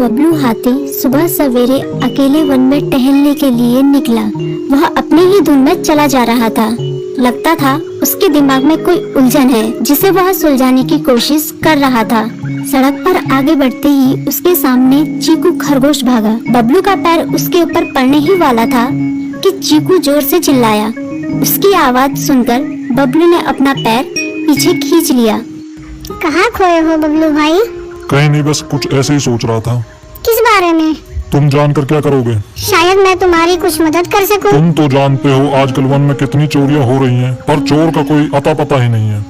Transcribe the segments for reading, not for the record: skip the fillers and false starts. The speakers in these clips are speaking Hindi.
बबलू हाथी सुबह सवेरे अकेले वन में टहलने के लिए निकला। वह अपने ही धुन में चला जा रहा था। लगता था उसके दिमाग में कोई उलझन है जिसे वह सुलझाने की कोशिश कर रहा था। सड़क पर आगे बढ़ते ही उसके सामने चीकू खरगोश भागा। बबलू का पैर उसके ऊपर पड़ने ही वाला था कि चीकू जोर से चिल्लाया। उसकी आवाज सुनकर बबलू ने अपना पैर पीछे खींच लिया। कहाँ खोए हो बबलू भाई? कहीं नहीं, बस कुछ ऐसे ही सोच रहा था। किस बारे में? तुम जानकर क्या करोगे? शायद मैं तुम्हारी कुछ मदद कर सकूं। तुम तो जानते हो आजकल वन में कितनी चोरियां हो रही हैं, पर चोर का कोई अता पता ही नहीं है।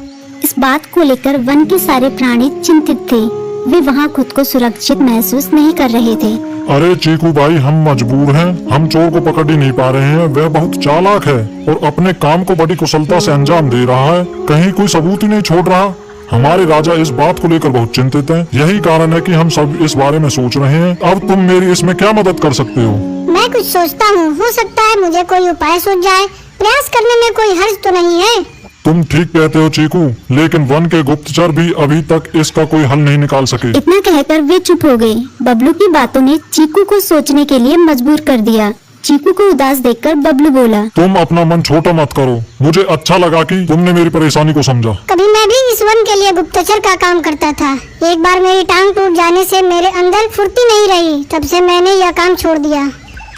इस बात को लेकर वन के सारे प्राणी चिंतित थे। वे वहाँ खुद को सुरक्षित महसूस नहीं कर रहे थे। अरे चीकू भाई, हम मजबूर हैं। हम चोर को पकड़ ही नहीं पा रहे हैं। वह बहुत चालाक है और अपने काम को बड़ी कुशलता से अंजाम दे रहा है। कहीं कोई सबूत ही नहीं छोड़ रहा। हमारे राजा इस बात को लेकर बहुत चिंतित हैं। यही कारण है कि हम सब इस बारे में सोच रहे हैं। अब तुम मेरी इसमें क्या मदद कर सकते हो? मैं कुछ सोचता हूँ, हो सकता है मुझे कोई उपाय सूझ जाए। प्रयास करने में कोई हर्ज तो नहीं है। तुम ठीक कहते हो चीकू, लेकिन वन के गुप्तचर भी अभी तक इसका कोई हल नहीं निकाल सके। इतना कहकर वे चुप हो गए। बबलू की बातों ने चीकू को सोचने के लिए मजबूर कर दिया। चीकू को उदास देखकर बबलू बोला, तुम अपना मन छोटा मत करो। मुझे अच्छा लगा कि तुमने मेरी परेशानी को समझा। कभी मैं भी इस वन के लिए गुप्तचर का काम करता था। एक बार मेरी टांग टूट जाने से मेरे अंदर फुर्ती नहीं रही। तब से मैंने यह काम छोड़ दिया।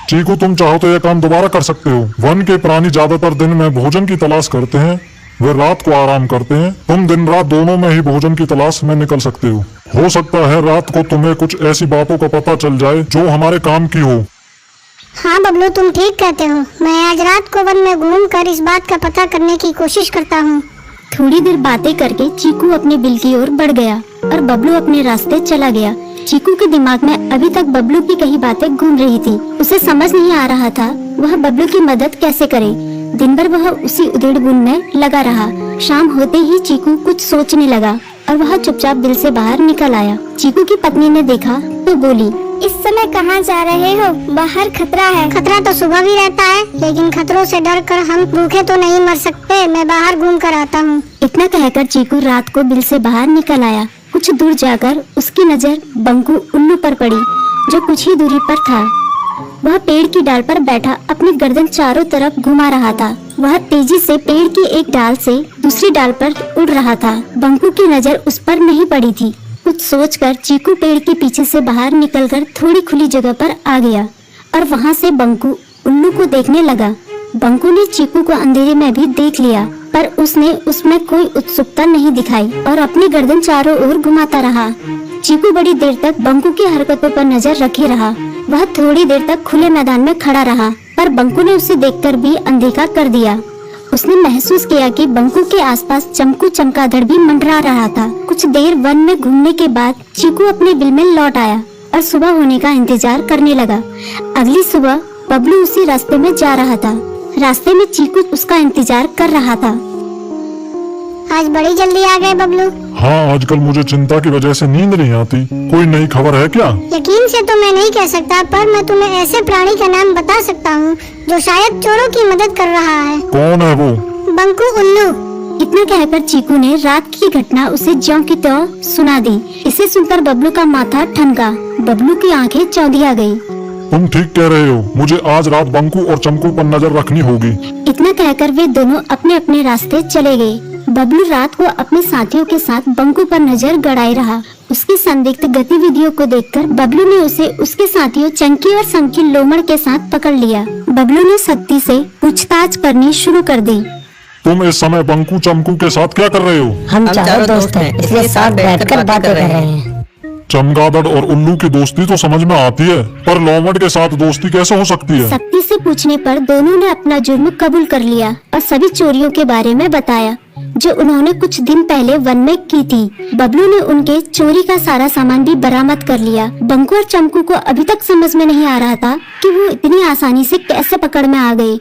चीकू, तुम चाहो तो यह काम दोबारा कर सकते हो। वन के प्राणी ज्यादातर दिन में भोजन की तलाश करते हैं, वे रात को आराम करते हैं। तुम दिन रात दोनों में ही भोजन की तलाश में निकल सकते हो सकता है रात को तुम्हें कुछ ऐसी बातों का पता चल जाए जो हमारे काम की हो। हाँ बबलू, तुम ठीक कहते हो। मैं आज रात को वन में घूमकर इस बात का पता करने की कोशिश करता हूँ। थोड़ी देर बातें करके चीकू अपने बिल की ओर बढ़ गया और बबलू अपने रास्ते चला गया। चीकू के दिमाग में अभी तक बबलू की कई बातें घूम रही थी। उसे समझ नहीं आ रहा था वह बबलू की मदद कैसे करे। दिन भर वह उसी उधेड़-बुन में लगा रहा। शाम होते ही चीकू कुछ सोचने लगा और वह चुपचाप बिल से बाहर निकल आया। चीकू की पत्नी ने देखा तो बोली, इस समय कहाँ जा रहे हो? बाहर खतरा है। खतरा तो सुबह भी रहता है, लेकिन खतरों से डरकर हम भूखे तो नहीं मर सकते। मैं बाहर घूम कर आता हूँ। इतना कहकर चीकू रात को बिल से बाहर निकल आया। कुछ दूर जाकर उसकी नजर बंकू उल्लू पर पड़ी, जो कुछ ही दूरी पर था। वह पेड़ की डाल पर बैठा अपनी गर्दन चारों तरफ घुमा रहा था। वह तेजी से पेड़ की एक डाल से दूसरी डाल पर उड़ रहा था। बंकू की नजर उस पर नहीं पड़ी थी। कुछ सोचकर चीकू पेड़ के पीछे से बाहर निकलकर थोड़ी खुली जगह पर आ गया और वहां से बंकू उल्लू को देखने लगा। बंकू ने चीकू को अंधेरे में भी देख लिया, पर उसने उसमें कोई उत्सुकता नहीं दिखाई और अपनी गर्दन चारों ओर घुमाता रहा। चीकू बड़ी देर तक बंकू की हरकतों पर नजर रखे रहा। वह थोड़ी देर तक खुले मैदान में खड़ा रहा, पर बंकू ने उसे देखकर भी अनदेखा कर दिया। उसने महसूस किया कि बंकू के आसपास चमकू चमगादड़ भी मंडरा रहा था। कुछ देर वन में घूमने के बाद चीकू अपने बिल में लौट आया और सुबह होने का इंतजार करने लगा। अगली सुबह बबलू उसी रास्ते में जा रहा था। रास्ते में चीकू उसका इंतजार कर रहा था। आज बड़ी जल्दी आ गए बबलू। हाँ, आजकल मुझे चिंता की वजह से नींद नहीं आती। कोई नई खबर है क्या? यकीन से तो मैं नहीं कह सकता, पर मैं तुम्हें ऐसे प्राणी का नाम बता सकता हूँ जो शायद चोरों की मदद कर रहा है। कौन है वो? बंकू उल्लू। इतना कहकर चीकू ने रात की घटना उसे ज्यों की त्यों सुना दी। इसे सुनकर बबलू का माथा ठनका। बबलू की आंखें चौंधिया गई। तुम ठीक कह रहे हो। मुझे आज रात बंकू और चमकू पर नजर रखनी होगी। इतना कहकर वे दोनों अपने अपने रास्ते चले गए। बबलू रात को अपने साथियों के साथ बंकू पर नजर गड़ाए रहा। उसकी संदिग्ध गतिविधियों को देखकर बबलू ने उसे उसके साथियों चंकी और संकी लोमड़ के साथ पकड़ लिया। बबलू ने सख्ती से पूछताछ करनी शुरू कर दी। तुम इस समय बंकू चमकू के साथ क्या कर रहे हो? हम चारों दोस्त हैं, इसलिए साथ बैठकर बातें कर रहे हैं। चमगादड़ और उल्लू की दोस्ती तो समझ में आती है, पर लोमड़ के साथ दोस्ती कैसे हो सकती है? सख्ती से पूछने पर दोनों ने अपना जुर्म कबूल कर लिया और सभी चोरियों के बारे में बताया जो उन्होंने कुछ दिन पहले वन में की थी। बबलू ने उनके चोरी का सारा सामान भी बरामद कर लिया। बंकू और चमकू को अभी तक समझ में नहीं आ रहा था कि वो इतनी आसानी से कैसे पकड़ में आ गए।